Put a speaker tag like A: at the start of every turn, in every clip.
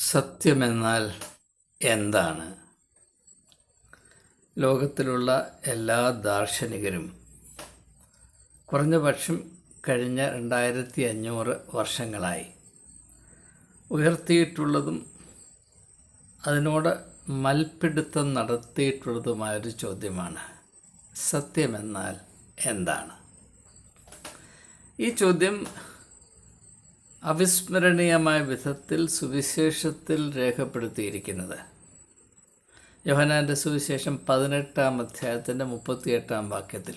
A: സത്യമെന്നാൽ എന്താണ്? ലോകത്തിലുള്ള എല്ലാ ദാർശനികരും കുറഞ്ഞപക്ഷം കഴിഞ്ഞ 2500 വർഷങ്ങളായി ഉയർത്തിയിട്ടുള്ളതും അതിനോട് മൽപ്പിടുത്തം നടത്തിയിട്ടുള്ളതുമായൊരു ചോദ്യമാണ് സത്യമെന്നാൽ എന്താണ്? ഈ ചോദ്യം അവിസ്മരണീയമായ വിധത്തിൽ സുവിശേഷത്തിൽ രേഖപ്പെടുത്തിയിരിക്കുന്നത് യോഹന്നാൻ്റെ സുവിശേഷം 18-ാം അധ്യായത്തിൻ്റെ 38-ാം വാക്യത്തിൽ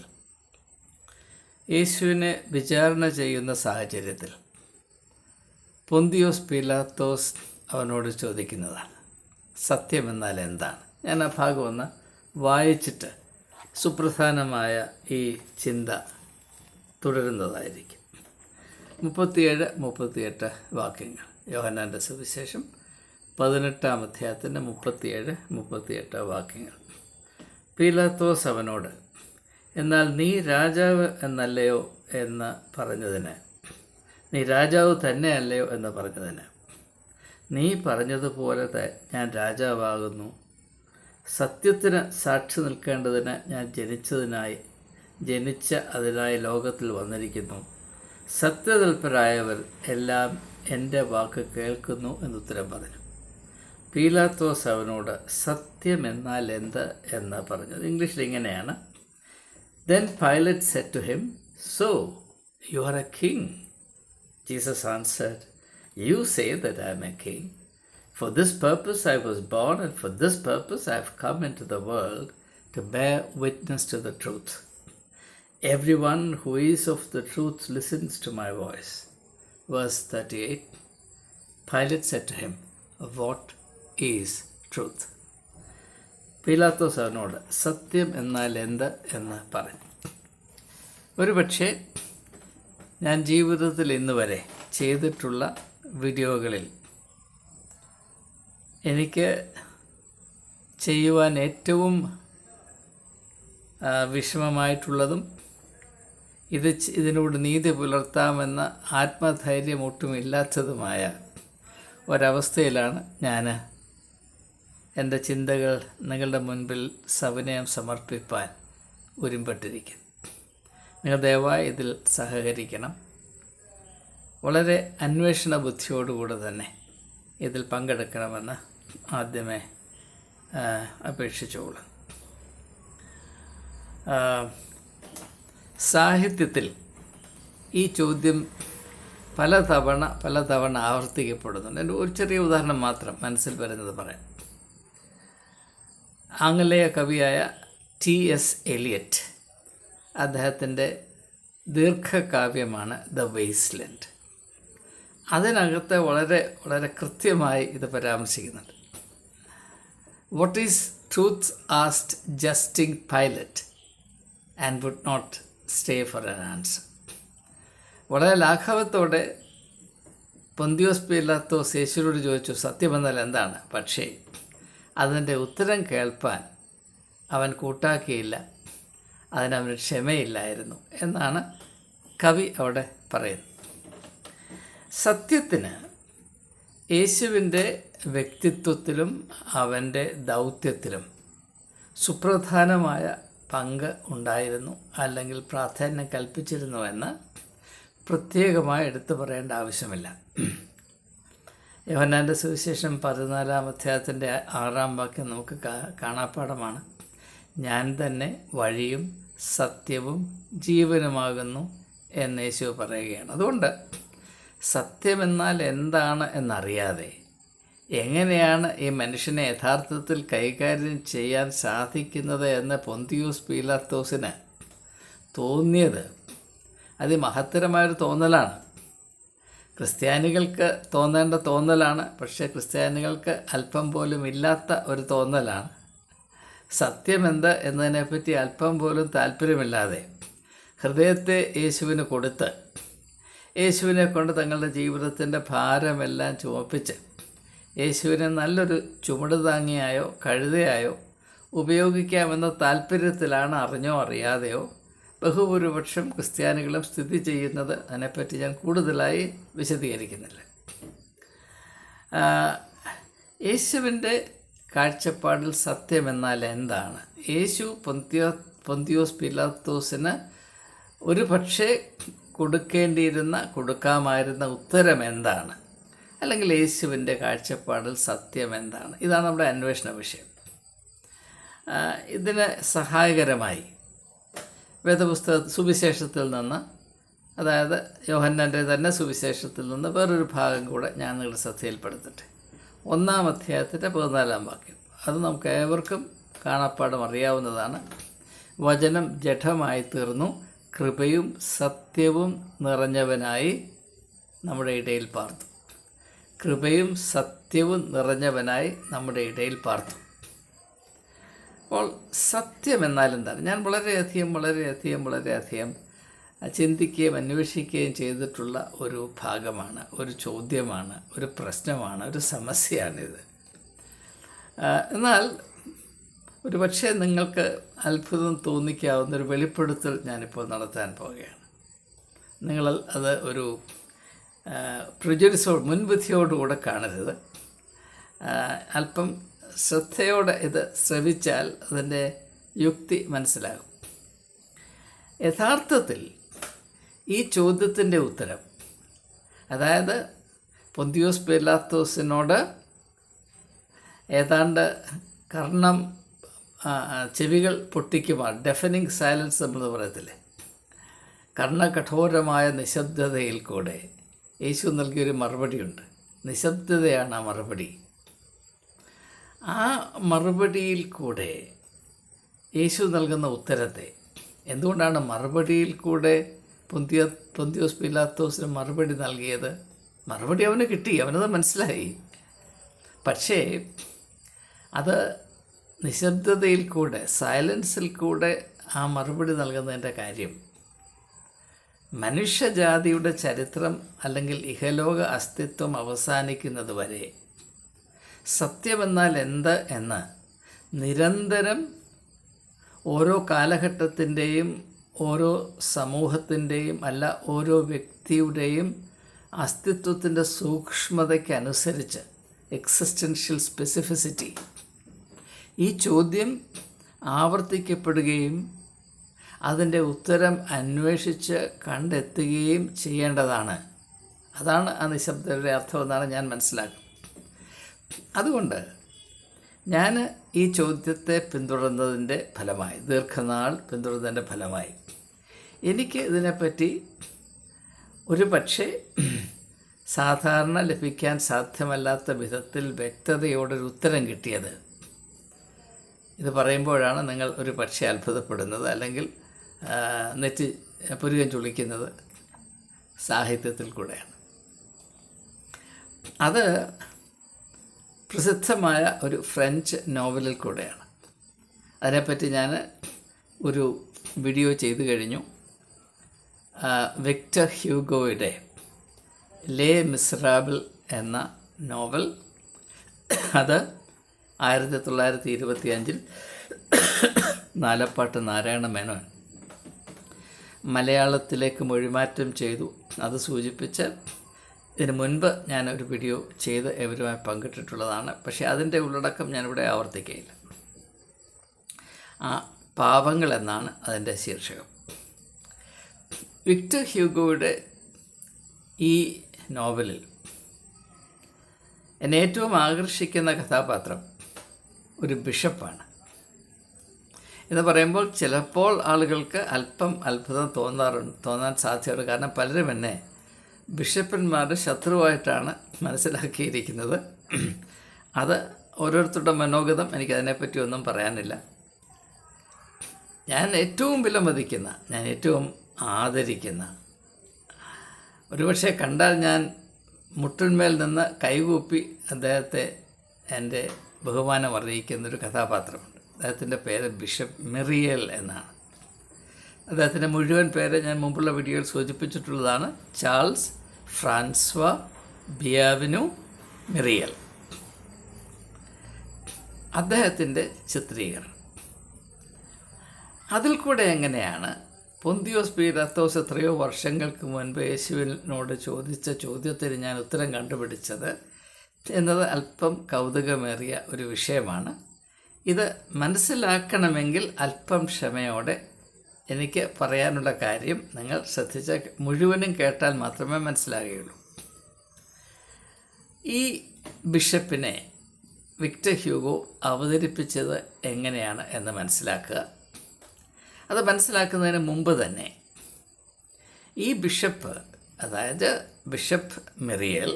A: യേശുവിനെ വിചാരണ ചെയ്യുന്ന സാഹചര്യത്തിൽ പൊന്തിയോസ് പീലാത്തോസ് അവനോട് ചോദിക്കുന്നതാണ് സത്യമെന്നാൽ എന്താണ്. ഞാൻ ആ ഭാഗം ഒന്ന് വായിച്ചിട്ട് സുപ്രധാനമായ ഈ ചിന്ത തുടരുന്നതായിരിക്കും. 37-38 വാക്യങ്ങൾ. യോഹന്നാൻ്റെ സുവിശേഷം 18-ാം അധ്യായത്തിൻ്റെ 37-38 വാക്യങ്ങൾ. പീലാത്തോസ് അവനോട്, എന്നാൽ നീ രാജാവ് എന്നല്ലയോ എന്ന് പറഞ്ഞതിന്, നീ രാജാവ് തന്നെയല്ലയോ എന്ന് പറഞ്ഞതിന്, നീ പറഞ്ഞതുപോലെ ഞാൻ രാജാവാകുന്നു. സത്യത്തിന് സാക്ഷി നിൽക്കേണ്ടതിന് ഞാൻ അതിനായി ലോകത്തിൽ വന്നിരിക്കുന്നു. സത്യതൽപരായവർ എല്ലാം എൻ്റെ വാക്ക് കേൾക്കുന്നു എന്നുത്തരം പറഞ്ഞു. പീലാത്തോസ് അവനോട് സത്യമെന്നാൽ എന്ത് എന്ന് പറഞ്ഞത്. ഇംഗ്ലീഷിൽ ഇങ്ങനെയാണ്: Then Pilate said to him, So, you are a king? Jesus answered, You say that I am a king. For this purpose I was born, and for this purpose I have come into the world, to bear witness to the truth. Everyone who is of the truth listens to my voice. Verse 38. Pilate said to him, What is truth? പീലാത്തോസ് അവനോട് സത്യം എന്നാൽ എന്ത് എന്ന് പറഞ്ഞു. ഒരുപക്ഷെ ഞാൻ ജീവിതത്തിൽ ഇന്ന് വരെ ചെയ്തിട്ടുള്ള വീഡിയോകളിൽ എനിക്ക് ചെയ്യുവാൻ ഏറ്റവും വിഷമമായിട്ടുള്ളതും ഇതിനോട് നീതി പുലർത്താമെന്ന ആത്മധൈര്യം ഒട്ടുമില്ലാത്തതുമായ ഒരവസ്ഥയിലാണ് ഞാൻ എൻ്റെ ചിന്തകൾ നിങ്ങളുടെ മുൻപിൽ സവിനയം സമർപ്പിപ്പാൻ ഒരുമ്പെട്ടിരിക്കുന്നു. നിങ്ങൾ ദയവായി ഇതിൽ സഹകരിക്കണം. വളരെ അന്വേഷണ ബുദ്ധിയോടുകൂടെ തന്നെ ഇതിൽ പങ്കെടുക്കണമെന്ന് ആദ്യമേ അപേക്ഷിച്ചോളൂ. സാഹിത്യത്തിൽ ഈ ചോദ്യം പലതവണ ആവർത്തിക്കപ്പെടുന്നുണ്ട്. എൻ്റെ ഒരു ചെറിയ ഉദാഹരണം മാത്രം മനസ്സിൽ വരുന്നത് പറയാം. ആംഗലേയ കവിയായ T.S. എലിയറ്റ്, അദ്ദേഹത്തിൻ്റെ ദീർഘകാവ്യമാണ് ദ വേസ്റ്റ്ലാൻഡ്. അതിനകത്ത് വളരെ കൃത്യമായി ഇത് പരാമർശിക്കുന്നുണ്ട്. What is truth asked jesting Pilate and would not stay for an answer. വളരെ ലാഘവത്തോടെ പൊന്തിയോസ് പീലാത്തോസ് യേശുവിനോട് ചോദിച്ചു സത്യമെന്നാൽ എന്താണ്. പക്ഷേ അതിൻ്റെ ഉത്തരം കേൾപ്പാൻ അവൻ കൂട്ടാക്കിയില്ല, അതിനവന് ക്ഷമയില്ലായിരുന്നു എന്നാണ് കവി അവിടെ പറയുന്നത്. സത്യത്തിന് യേശുവിൻ്റെ വ്യക്തിത്വത്തിലും അവൻ്റെ ദൗത്യത്തിലും സുപ്രധാനമായ പങ്ക് ഉണ്ടായിരുന്നു, അല്ലെങ്കിൽ പ്രാധാന്യം കൽപ്പിച്ചിരുന്നുവെന്ന് പ്രത്യേകമായി എടുത്തു പറയേണ്ട ആവശ്യമില്ല. യോഹന്നാൻ്റെ സുവിശേഷം 14-ാം അധ്യായത്തിൻ്റെ 6-ാം വാക്യം നമുക്ക് കാണാപ്പാഠമാണ്. ഞാൻ തന്നെ വഴിയും സത്യവും ജീവനുമാകുന്നു എന്ന് യേശു പറയുകയാണ്. അതുകൊണ്ട് സത്യമെന്നാൽ എന്താണ് എന്നറിയാതെ എങ്ങനെയാണ് ഈ മനുഷ്യനെ യഥാർത്ഥത്തിൽ കൈകാര്യം ചെയ്യാൻ സാധിക്കുന്നത് എന്ന് പൊന്തിയോസ് പീലാത്തോസിന് തോന്നിയത് അതിമഹത്തരമായൊരു തോന്നലാണ്. ക്രിസ്ത്യാനികൾക്ക് തോന്നേണ്ട തോന്നലാണ്, പക്ഷേ ക്രിസ്ത്യാനികൾക്ക് അല്പം പോലും ഇല്ലാത്ത ഒരു തോന്നലാണ്. സത്യമെന്ത് എന്നതിനെപ്പറ്റി അല്പം പോലും താല്പര്യമില്ലാതെ ഹൃദയത്തെ യേശുവിന് കൊടുത്ത് യേശുവിനെ കൊണ്ട് തങ്ങളുടെ ജീവിതത്തിൻ്റെ ഭാരമെല്ലാം ചുമപ്പിച്ച് യേശുവിനെ നല്ലൊരു ചുമടുതാങ്ങിയായോ കഴുതയായോ ഉപയോഗിക്കാമെന്ന താല്പര്യത്തിലാണ് അറിഞ്ഞോ അറിയാതെയോ ബഹുഭൂരിപക്ഷം ക്രിസ്ത്യാനികളും സ്ഥിതി ചെയ്യുന്നത്. അതിനെപ്പറ്റി ഞാൻ കൂടുതലായി വിശദീകരിക്കുന്നില്ല. യേശുവിൻ്റെ കാഴ്ചപ്പാടിൽ സത്യമെന്നാൽ എന്താണ്? യേശു പൊന്തിയോസ് പീലാത്തോസിന് ഒരു പക്ഷേ കൊടുക്കാമായിരുന്ന ഉത്തരം എന്താണ്? അല്ലെങ്കിൽ യേശുവിൻ്റെ കാഴ്ചപ്പാടിൽ സത്യം എന്താണ്? ഇതാണ് നമ്മുടെ അന്വേഷണ വിഷയം. ഇതിന് സഹായകരമായി സുവിശേഷത്തിൽ നിന്ന്, അതായത് യോഹന്നാൻ്റെ തന്നെ സുവിശേഷത്തിൽ നിന്ന് വേറൊരു ഭാഗം കൂടെ ഞാൻ നിങ്ങളുടെ ശ്രദ്ധയിൽപ്പെടുത്തട്ടെ. 1-ാം അധ്യായത്തിൻ്റെ 14-ാം വാക്യം. അത് നമുക്ക് ഏവർക്കും കാണാപ്പാടും അറിയാവുന്നതാണ്. വചനം ജഡമായി തീർന്നു, കൃപയും സത്യവും നിറഞ്ഞവനായി നമ്മുടെ ഇടയിൽ പാർത്തു. കൃപയും സത്യവും നിറഞ്ഞവനായി നമ്മുടെ ഇടയിൽ പാർത്തു. അപ്പോൾ സത്യം എന്നാൽ എന്താണ്? ഞാൻ വളരെയധികം ചിന്തിക്കുകയും അന്വേഷിക്കുകയും ചെയ്തിട്ടുള്ള ഒരു ഭാഗമാണ്, ഒരു ചോദ്യമാണ്, ഒരു പ്രശ്നമാണ്, ഒരു സമസ്യയാണിത്. എന്നാൽ ഒരു പക്ഷേ നിങ്ങൾക്ക് അത്ഭുതം തോന്നിക്കാവുന്ന ഒരു വെളിപ്പെടുത്തൽ ഞാനിപ്പോൾ നടത്താൻ പോവുകയാണ്. നിങ്ങൾ അത് ഒരു മുൻവിധിയോടുകൂടെ കാണരുത്. അല്പം ശ്രദ്ധയോടെ ഇത് ശ്രവിച്ചാൽ അതിൻ്റെ യുക്തി മനസ്സിലാകും. യഥാർത്ഥത്തിൽ ഈ ചോദ്യത്തിൻ്റെ ഉത്തരം, അതായത് പൊന്തിയോസ് പീലാത്തോസിനോട് ഏതാണ്ട് ചെവികൾ പൊട്ടിക്കുമാർ, ഡെഫനിങ് സൈലൻസ് നമ്മൾ പറയത്തില്ലേ, കർണകഠോരമായ നിശബ്ദതയിൽ കൂടെ യേശു നൽകിയൊരു മറുപടിയുണ്ട്. നിശബ്ദതയാണ് ആ മറുപടി. ആ മറുപടിയിൽ കൂടെ യേശു നൽകുന്ന ഉത്തരത്തെ, എന്തുകൊണ്ടാണ് മറുപടിയിൽ കൂടെ പൊന്തിയോസ് പീലാത്തോസിന് മറുപടി നൽകിയത്? മറുപടി അവന് കിട്ടി, അവനത് മനസ്സിലായി. പക്ഷേ അത് നിശബ്ദതയിൽ കൂടെ, സൈലൻസിൽ കൂടെ ആ മറുപടി നൽകുന്നതിൻ്റെ കാര്യം, മനുഷ്യജാതിയുടെ ചരിത്രം അല്ലെങ്കിൽ ഇഹലോക അസ്തിത്വം അവസാനിക്കുന്നത് വരെ സത്യമെന്നാൽ എന്ത് എന്ന് നിരന്തരം ഓരോ കാലഘട്ടത്തിൻ്റെയും, ഓരോ സമൂഹത്തിൻ്റെയും, ഓരോ വ്യക്തിയുടെയും അസ്തിത്വത്തിൻ്റെ സൂക്ഷ്മതയ്ക്കനുസരിച്ച്, എക്സിസ്റ്റൻഷ്യൽ സ്പെസിഫിസിറ്റി, ഈ ചോദ്യം ആവർത്തിക്കപ്പെടുകയും അതിൻ്റെ ഉത്തരം അന്വേഷിച്ച് കണ്ടെത്തുകയും ചെയ്യേണ്ടതാണ്. അതാണ് ആ നിശബ്ദതയുടെ അർത്ഥമെന്നാണ് ഞാൻ മനസ്സിലാക്കുന്നത്. അതുകൊണ്ട് ഞാൻ ഈ ചോദ്യത്തെ പിന്തുടർന്നതിൻ്റെ ഫലമായി, ദീർഘനാൾ പിന്തുടർന്നതിൻ്റെ ഫലമായി, എനിക്ക് ഇതിനെപ്പറ്റി ഒരു പക്ഷേ സാധാരണ ലഭിക്കാൻ സാധ്യമല്ലാത്ത വിധത്തിൽ വ്യക്തതയോടൊരു ഉത്തരം കിട്ടിയത്. ഇത് പറയുമ്പോഴാണ് നിങ്ങൾ ഒരു പക്ഷേ അത്ഭുതപ്പെടുന്നത്, അല്ലെങ്കിൽ നെറ്റ് പുരുകം ചുളിക്കുന്നത് സാഹിത്യത്തിൽ കൂടെയാണ്. അത് പ്രസിദ്ധമായ ഒരു ഫ്രഞ്ച് നോവലിൽ കൂടെയാണ്. അതിനെപ്പറ്റി ഞാൻ ഒരു വീഡിയോ ചെയ്തു കഴിഞ്ഞു. വിക്ടർ ഹ്യൂഗോയുടെ ലേ മിസറാബിൾ എന്ന നോവൽ, അത് 1925 നാലപ്പാട്ട് നാരായണ മേനോൻ മലയാളത്തിലേക്ക് മൊഴിമാറ്റം ചെയ്തു. അത് സൂചിപ്പിച്ച് ഇതിന് മുൻപ് ഞാനൊരു വീഡിയോ ചെയ്ത് ഇവരുമായി പങ്കിട്ടിട്ടുള്ളതാണ്. പക്ഷേ അതിൻ്റെ ഉള്ളടക്കം ഞാനിവിടെ ആവർത്തിക്കുകയില്ല. പാവങ്ങൾ എന്നാണ് അതിൻ്റെ ശീർഷകം. വിക്ടർ ഹ്യൂഗോയുടെ ഈ നോവലിൽ എന്നെ ഏറ്റവും ആകർഷിക്കുന്ന കഥാപാത്രം ഒരു ബിഷപ്പാണ്. എന്ന് പറയുമ്പോൾ ചിലപ്പോൾ ആളുകൾക്ക് അല്പം അത്ഭുതം തോന്നാൻ സാധ്യതയുണ്ട്. കാരണം പലരും എന്നെ ബിഷപ്പന്മാരുടെ ശത്രുവായിട്ടാണ് മനസ്സിലാക്കിയിരിക്കുന്നത്. അത് ഓരോരുത്തരുടെ മനോഗതം, എനിക്കതിനെപ്പറ്റി ഒന്നും പറയാനില്ല. ഞാൻ ഏറ്റവും വിലമതിക്കുന്ന, ഞാൻ ഏറ്റവും ആദരിക്കുന്ന, ഒരുപക്ഷെ കണ്ടാൽ ഞാൻ മുട്ടിന്മേൽ നിന്ന് കൈകൂപ്പി അദ്ദേഹത്തെ എൻ്റെ ബഹുമാനം അറിയിക്കുന്നൊരു കഥാപാത്രമുണ്ട്. അദ്ദേഹത്തിൻ്റെ പേര് ബിഷപ്പ് മിറിയൽ എന്നാണ്. അദ്ദേഹത്തിൻ്റെ മുഴുവൻ പേര് ഞാൻ മുമ്പുള്ള വീഡിയോയിൽ സൂചിപ്പിച്ചിട്ടുള്ളതാണ്. Charles François ബിയാവിനു മിറിയൽ. അദ്ദേഹത്തിൻ്റെ ചിത്രീകരണം, അതിൽ കൂടെ എങ്ങനെയാണ് പൊന്തിയോസ് പീലാത്തോസ് എത്രയോ വർഷങ്ങൾക്ക് മുൻപ് യേശുവിനോട് ചോദിച്ച ചോദ്യത്തിന് ഞാൻ ഉത്തരം കണ്ടുപിടിച്ചത്, എന്നത് അല്പം കൗതുകമേറിയ ഒരു വിഷയമാണ്. ഇത് മനസ്സിലാക്കണമെങ്കിൽ അല്പം ക്ഷമയോടെ എനിക്ക് പറയാനുള്ള കാര്യം നിങ്ങൾ ശ്രദ്ധിച്ച മുഴുവനും കേട്ടാൽ മാത്രമേ മനസ്സിലാകുകയുള്ളൂ. ഈ ബിഷപ്പിനെ വിക്ടർ ഹ്യൂഗോ അവതരിപ്പിച്ചത് എങ്ങനെയാണ് എന്ന് മനസ്സിലാക്കുക. അത് മനസ്സിലാക്കുന്നതിന് മുമ്പ് തന്നെ ഈ ബിഷപ്പ്, അതായത് ബിഷപ്പ് മെറിയൽ,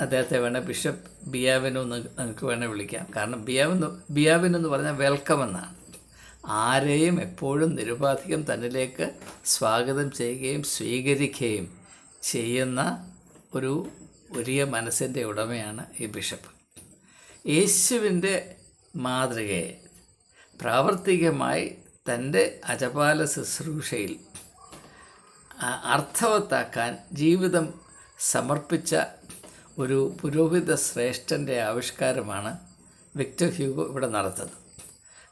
A: അദ്ദേഹത്തെ വേണേൽ ബിഷപ്പ് ബിയാവിനോ എന്ന് നിങ്ങൾക്ക് വേണേൽ വിളിക്കാം. കാരണം ബിയാവിനെന്ന് പറഞ്ഞാൽ വെൽക്കം എന്നാണ്. ആരെയും എപ്പോഴും നിരുപാധികം തന്നിലേക്ക് സ്വാഗതം ചെയ്യുകയും സ്വീകരിക്കുകയും ചെയ്യുന്ന ഒരു വലിയ മനസ്സിൻ്റെ ഉടമയാണ് ഈ ബിഷപ്പ്. യേശുവിൻ്റെ മാതൃകയെ പ്രാവർത്തികമായി തൻ്റെ അജപാല ശുശ്രൂഷയിൽ അർത്ഥവത്താക്കാൻ ജീവിതം സമർപ്പിച്ച ഒരു പുരോഹിത ശ്രേഷ്ഠൻ്റെ ആവിഷ്കാരമാണ് വിക്ടർ ഹ്യൂഗോ ഇവിടെ നടത്തുന്നത്.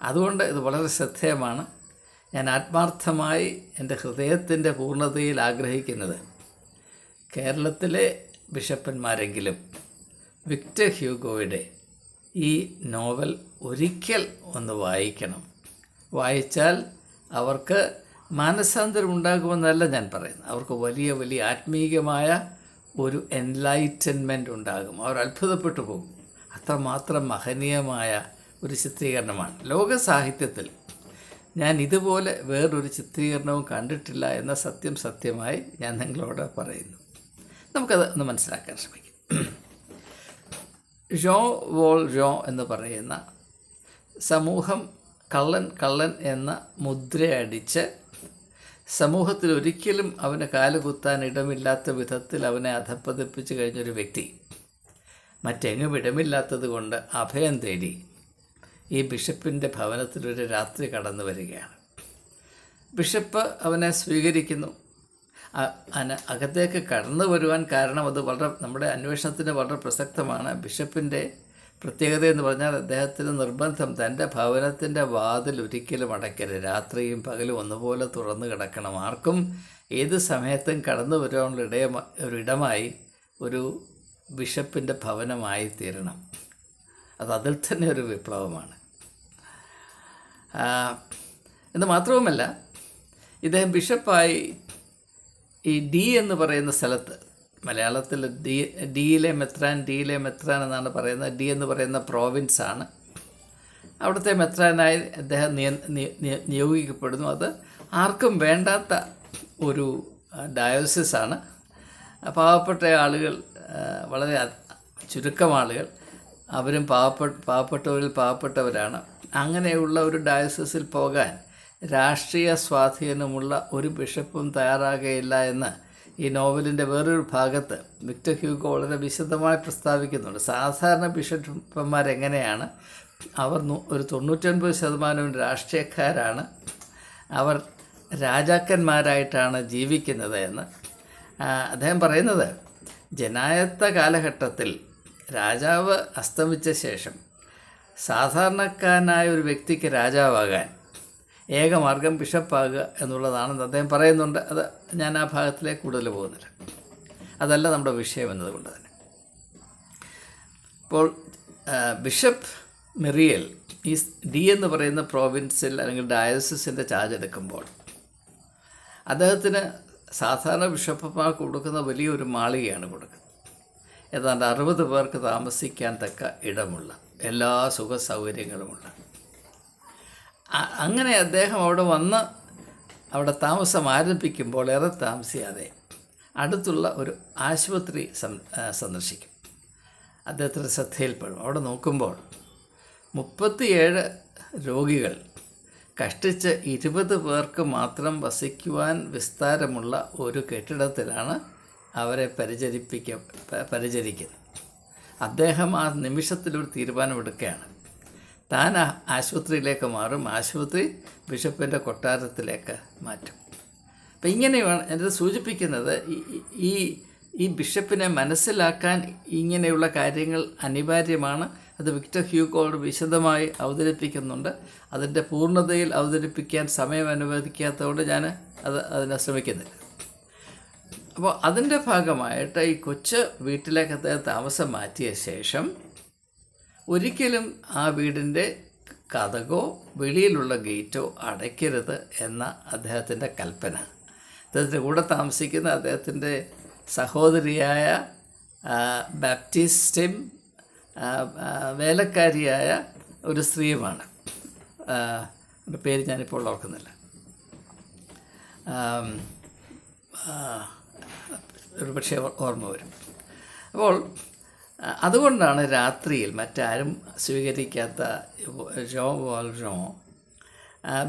A: അതുകൊണ്ട് ഇത് വളരെ ശ്രദ്ധേയമാണ്. ഞാൻ ആത്മാർത്ഥമായി എൻ്റെ ഹൃദയത്തിൻ്റെ പൂർണ്ണതയിൽ ആഗ്രഹിക്കുന്നത് കേരളത്തിലെ ബിഷപ്പന്മാരെങ്കിലും വിക്ടർ ഹ്യൂഗോയുടെ ഈ നോവൽ ഒരിക്കൽ ഒന്ന് വായിക്കണം. വായിച്ചാൽ അവർക്ക് മാനസാന്തരം ഉണ്ടാകുമെന്നല്ല ഞാൻ പറയുന്നത്, അവർക്ക് വലിയ വലിയ ആത്മീയമായ ഒരു എൻലൈറ്റൻമെൻറ്റ് ഉണ്ടാകും. അവർ അത്ഭുതപ്പെട്ടു പോകും. അത്രമാത്രം മഹനീയമായ ഒരു ചിത്രീകരണമാണ്. ലോക സാഹിത്യത്തിൽ ഞാൻ ഇതുപോലെ വേറൊരു ചിത്രീകരണവും കണ്ടിട്ടില്ല എന്ന സത്യമായി ഞാൻ നിങ്ങളോട് പറയുന്നു. നമുക്കത് ഒന്ന് മനസ്സിലാക്കാൻ ശ്രമിക്കാം. ജോൺ വോൾജോൺ എന്ന് പറയുന്ന സമൂഹം കള്ളൻ എന്ന മുദ്രയടിച്ച് സമൂഹത്തിൽ ഒരിക്കലും അവന് കാലുകുത്താൻ ഇടമില്ലാത്ത വിധത്തിൽ അവനെ അധപ്പതിപ്പിച്ച് കഴിഞ്ഞൊരു വ്യക്തി മറ്റെങ്ങും ഇടമില്ലാത്തത് കൊണ്ട് അഭയം തേടി ഈ ബിഷപ്പിൻ്റെ ഭവനത്തിലൊരു രാത്രി കടന്നു വരികയാണ്. ബിഷപ്പ് അവനെ സ്വീകരിക്കുന്നു. അകത്തേക്ക് കടന്നു വരുവാൻ കാരണം അത് നമ്മുടെ അന്വേഷണത്തിന് വളരെ പ്രസക്തമാണ്. ബിഷപ്പിൻ്റെ പ്രത്യേകത എന്ന് പറഞ്ഞാൽ അദ്ദേഹത്തിന് നിർബന്ധം തൻ്റെ ഭവനത്തിൻ്റെ വാതിൽ ഒരിക്കലും അടയ്ക്കരുത്. രാത്രിയും പകലും ഒന്നുപോലെ തുറന്നു കിടക്കണം. ആർക്കും ഏത് സമയത്തും കടന്നു വരാനുള്ള ഒരിടമായി ഒരു ബിഷപ്പിൻ്റെ ഭവനമായി തീരണം. അതിൽ തന്നെ ഒരു വിപ്ലവമാണ്. എന്ന് മാത്രവുമല്ല, ഇദ്ദേഹം ബിഷപ്പായി ഈ ഡി എന്ന് പറയുന്ന സ്ഥലത്ത്, മലയാളത്തിൽ ഡിയിലെ മെത്രാൻ എന്നാണ് പറയുന്നത്. ഡി എന്ന് പറയുന്ന പ്രോവിൻസാണ്. അവിടുത്തെ മെത്രാനായി അദ്ദേഹം നിയോഗിക്കപ്പെടുന്നു. അത് ആർക്കും വേണ്ടാത്ത ഒരു ഡയോസിസാണ്. പാവപ്പെട്ട ആളുകൾ, വളരെ ചുരുക്കം ആളുകൾ, അവരും പാവപ്പെട്ടവരിൽ പാവപ്പെട്ടവരാണ്. അങ്ങനെയുള്ള ഒരു ഡയോസിസിൽ പോകാൻ രാഷ്ട്രീയ സ്വാധീനമുള്ള ഒരു ബിഷപ്പും തയ്യാറാകുകയില്ല എന്ന് ഈ നോവലിൻ്റെ വേറൊരു ഭാഗത്ത് വിക്ടർ ഹ്യൂഗോ വളരെ വിശദമായി പ്രസ്താവിക്കുന്നുണ്ട്. സാധാരണ ബിഷപ്പന്മാരെങ്ങനെയാണ്, അവർ ഒരു 99% രാഷ്ട്രീയക്കാരാണ്, അവർ രാജാക്കന്മാരായിട്ടാണ് ജീവിക്കുന്നത് എന്ന് അദ്ദേഹം പറയുന്നത്. ജനായത്ത കാലഘട്ടത്തിൽ രാജാവ് അസ്തമിച്ച ശേഷം സാധാരണക്കാരനായ ഒരു വ്യക്തിക്ക് രാജാവാകാൻ ഏകമാർഗം ബിഷപ്പാകുക എന്നുള്ളതാണെന്ന് അദ്ദേഹം പറയുന്നുണ്ട്. അത് ഞാൻ ആ ഭാഗത്തിലേക്ക് കൂടുതൽ പോകുന്നില്ല, അതല്ല നമ്മുടെ വിഷയം എന്നതുകൊണ്ട് തന്നെ. ഇപ്പോൾ ബിഷപ്പ് മെറിയൽ ഈ ഡി എന്ന് പറയുന്ന പ്രോവിൻസിൽ അല്ലെങ്കിൽ ഡയോസിസിൻ്റെ ചാർജ് എടുക്കുമ്പോൾ അദ്ദേഹത്തിന് സാധാരണ ബിഷപ്പുമാർക്ക് കൊടുക്കുന്ന വലിയൊരു മാളികയാണ് കൊടുക്കുന്നത്. ഏതാണ്ട് 60 പേർക്ക് താമസിക്കാൻ തക്ക ഇടമുള്ള, എല്ലാ സുഖ സൗകര്യങ്ങളുമുള്ള. അങ്ങനെ അദ്ദേഹം അവിടെ താമസം ആരംഭിക്കുമ്പോൾ ഏറെ താമസിയാതെ അടുത്തുള്ള ഒരു ആശുപത്രി സന്ദർശിക്കും. അദ്ദേഹത്തിൻ്റെ ശ്രദ്ധയിൽപ്പെടും. അവിടെ നോക്കുമ്പോൾ 37 രോഗികൾ കഷ്ടിച്ച് 20 പേർക്ക് മാത്രം വസിക്കുവാൻ വിസ്താരമുള്ള ഒരു കെട്ടിടത്തിലാണ് അവരെ പരിചരിക്കുന്നത്. അദ്ദേഹം ആ നിമിഷത്തിലൊരു തീരുമാനമെടുക്കുകയാണ്. താൻ ആശുപത്രിയിലേക്ക് മാറും, ആശുപത്രി ബിഷപ്പിൻ്റെ കൊട്ടാരത്തിലേക്ക് മാറ്റും. അപ്പം ഇങ്ങനെയാണ് എന്നത് സൂചിപ്പിക്കുന്നത്. ഈ ബിഷപ്പിനെ മനസ്സിലാക്കാൻ ഇങ്ങനെയുള്ള കാര്യങ്ങൾ അനിവാര്യമാണ്. അത് വിക്ടർ ഹ്യൂഗോയോട് വിശദമായി അവതരിപ്പിക്കുന്നുണ്ട്. അതിൻ്റെ പൂർണ്ണതയിൽ അവതരിപ്പിക്കാൻ സമയം അനുവദിക്കാത്തതുകൊണ്ട് ഞാൻ അതിനെ ശ്രമിക്കുന്നില്ല. അപ്പോൾ അതിൻ്റെ ഭാഗമായിട്ട് ഈ കൊച്ചു വീട്ടിലേക്ക് അദ്ദേഹം താമസം മാറ്റിയ ശേഷം ഒരിക്കലും ആ വീടിൻ്റെ കതകോ വെളിയിലുള്ള ഗേറ്റോ അടയ്ക്കരുത് എന്ന അദ്ദേഹത്തിൻ്റെ കൽപ്പന. അദ്ദേഹത്തിൻ്റെ കൂടെ താമസിക്കുന്ന അദ്ദേഹത്തിൻ്റെ സഹോദരിയായ ബാപ്റ്റിസ്റ്റും വേലക്കാരിയായ ഒരു സ്ത്രീയുമാണ്. എൻ്റെ പേര് ഞാനിപ്പോൾ ഓർക്കുന്നില്ല. ഒരു പക്ഷേ ഓർമ്മ വരും. അപ്പോൾ അതുകൊണ്ടാണ് രാത്രിയിൽ മറ്റാരും സ്വീകരിക്കാത്ത ജോൺ വാൽജോൺ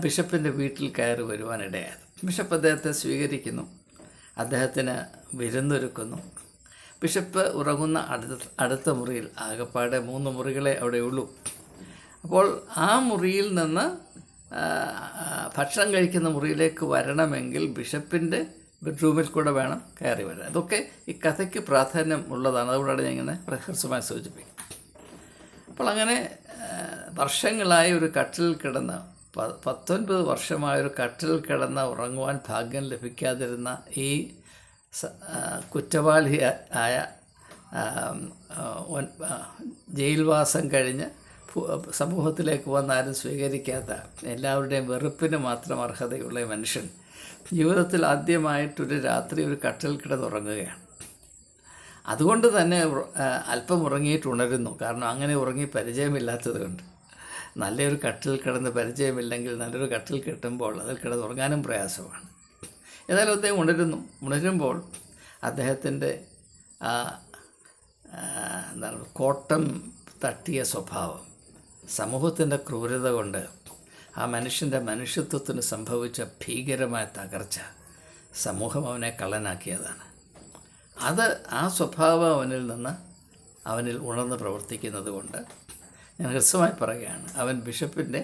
A: ബിഷപ്പിൻ്റെ വീട്ടിൽ കയറി വരുവാനിടയായത്. ബിഷപ്പ് അദ്ദേഹത്തെ സ്വീകരിക്കുന്നു, അദ്ദേഹത്തിന് വിരുന്നൊരുക്കുന്നു. ബിഷപ്പ് ഉറങ്ങുന്ന അടുത്ത മുറിയിൽ, ആകെപ്പാടെ 3 മുറികളെ അവിടെയുള്ളൂ. അപ്പോൾ ആ മുറിയിൽ നിന്ന് ഭക്ഷണം കഴിക്കുന്ന മുറിയിലേക്ക് വരണമെങ്കിൽ ബിഷപ്പിൻ്റെ ബെഡ്റൂമിൽ കൂടെ വേണം കയറി വരാൻ. അതൊക്കെ ഈ കഥയ്ക്ക് പ്രാധാന്യം ഉള്ളതാണ്. അതുകൊണ്ടാണ് ഞാൻ ഇങ്ങനെ പ്രഹസമായി സൂചിപ്പിക്കുന്നത്. അപ്പോൾ അങ്ങനെ വർഷങ്ങളായി ഒരു കട്ടിലിൽ കിടന്ന് 19 വർഷമായൊരു കട്ടിലിൽ കിടന്ന് ഉറങ്ങുവാൻ ഭാഗ്യം ലഭിക്കാതിരുന്ന ഈ കുറ്റവാളിയായ ജയിൽവാസം കഴിഞ്ഞ് സമൂഹത്തിലേക്ക് വന്നാലും സ്വീകരിക്കാത്ത, എല്ലാവരുടെയും വെറുപ്പിന് മാത്രം അർഹതയുള്ള മനുഷ്യൻ ജീവിതത്തിൽ ആദ്യമായിട്ടൊരു രാത്രി ഒരു കട്ടിൽ കിടന്നുറങ്ങുകയാണ്. അതുകൊണ്ട് തന്നെ അല്പം ഉറങ്ങിയിട്ട് ഉണരുന്നു. കാരണം അങ്ങനെ ഉറങ്ങി പരിചയമില്ലാത്തത് കൊണ്ട്. നല്ലൊരു കട്ടിൽ കിടന്ന് പരിചയമില്ലെങ്കിൽ നല്ലൊരു കട്ടിൽ കിട്ടുമ്പോൾ അതിൽ കിടന്നുറങ്ങാനും പ്രയാസമാണ്. ഏതായാലും അദ്ദേഹം ഉണരുമ്പോൾ അദ്ദേഹത്തിൻ്റെ കോട്ടം തട്ടിയ സ്വഭാവം, സമൂഹത്തിൻ്റെ ക്രൂരത കൊണ്ട് ആ മനുഷ്യൻ്റെ മനുഷ്യത്വത്തിന് സംഭവിച്ച ഭീകരമായ തകർച്ച സമൂഹം അവനെ കള്ളനാക്കിയതാണ്. ആ സ്വഭാവം അവനിൽ ഉണർന്ന് പ്രവർത്തിക്കുന്നത് കൊണ്ട് ഞാൻ ഹ്രസ്വമായി പറയുകയാണ്, അവൻ ബിഷപ്പിൻ്റെ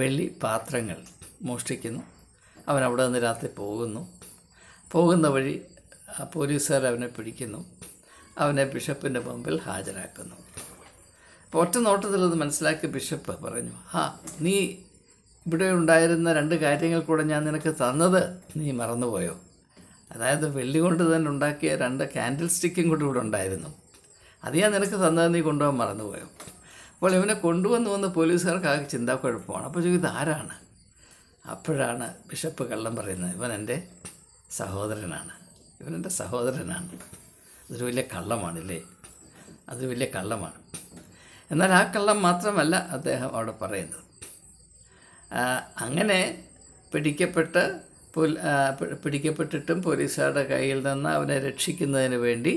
A: വെള്ളി പാത്രങ്ങൾ മോഷ്ടിക്കുന്നു. അവൻ അവിടെ നിന്ന് രാത്രി പോകുന്ന വഴി പോലീസുകാർ അവനെ പിടിക്കുന്നു. അവനെ ബിഷപ്പിൻ്റെ മുമ്പിൽ ഹാജരാക്കുന്നു. അപ്പോൾ ഒറ്റ നോട്ടത്തിൽ അത് മനസ്സിലാക്കി ബിഷപ്പ് പറഞ്ഞു, നീ ഇവിടെ ഉണ്ടായിരുന്ന 2 കാര്യങ്ങൾ കൂടെ ഞാൻ നിനക്ക് തന്നത് നീ മറന്നുപോയോ? അതായത് വെള്ളി കൊണ്ട് തന്നെ ഉണ്ടാക്കിയ 2 കാൻഡിൽ സ്റ്റിക്കും കൂടി ഇവിടെ ഉണ്ടായിരുന്നു. അത് ഞാൻ നിനക്ക് തന്നത് നീ കൊണ്ടുപോകാൻ മറന്നുപോയോ? അപ്പോൾ ഇവനെ കൊണ്ടുവന്ന് പോലീസുകാർക്കാകെ ചിന്താക്കുഴപ്പമാണ്. അപ്പോൾ ചോദിച്ചത് ആരാണ്? അപ്പോഴാണ് ബിഷപ്പ് കള്ളം പറയുന്നത്, ഇവൻ എൻ്റെ സഹോദരനാണ്. അതൊരു വലിയ കള്ളമാണല്ലേ, അതൊരു വലിയ കള്ളമാണ്. എന്നാൽ ആ കള്ളം മാത്രമല്ല അദ്ദേഹം അവിടെ പറയുന്നത്. അങ്ങനെ പിടിക്കപ്പെട്ടിട്ടും പോലീസുകാരുടെ കയ്യിൽ നിന്ന് അവനെ രക്ഷിക്കുന്നതിന് വേണ്ടി